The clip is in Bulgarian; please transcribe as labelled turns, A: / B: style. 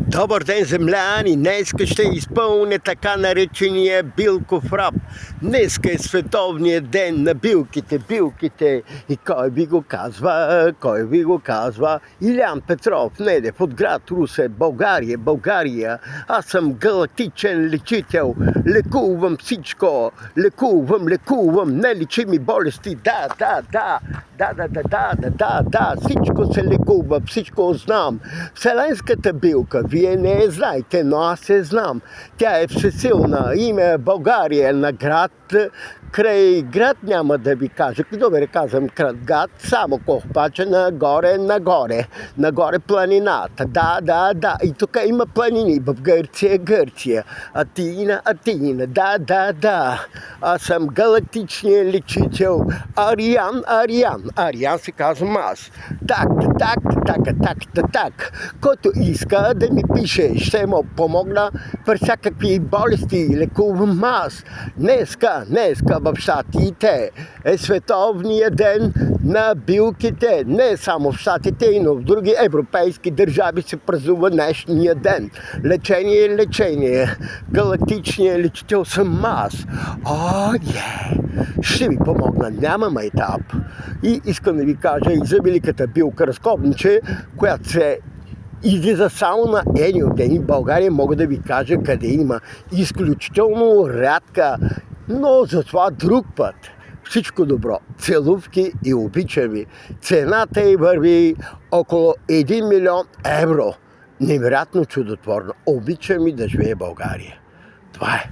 A: Добър ден, земляни! Днеска ще изпълня така наречения билков рап. Днеска е световният ден на билките. И кой ви го казва? Илян Петров, Недев от град Русе, България. Аз съм галактичен лечител. Лекувам всичко. Лекувам нелечими болести. Да. Всичко се лекува, всичко знам. Вселенската билка, вие не я знаете, но аз я знам. Тя е всесилна. Име България на град. Край град няма да ви кажа. Добре казвам град, само Кохпача нагоре планината. Да. И тук има планини. В Гърция. Атина. Да. Аз съм галактичният лечител. Ариан се казвам аз. Так. Който иска да ми пише, ще му помогна при всякакви болести. Лекувам аз. Днеска в Щатите е световния ден на билките. Не само в Щатите, но в други европейски държави се празнува днешния ден. Лечение. Галактичният лечител съм аз. Ще ви помогна, няма майтап. И искам да ви кажа и за великата билка разковниче, която се излиза само на едни дни в България. Мога да ви кажа къде има. Изключително рядка, но затова друг път. Всичко добро. Целувки и обичам ви. Цената й върви около 1 милион евро. Невероятно чудотворно. Обичам и да живее България. Това е.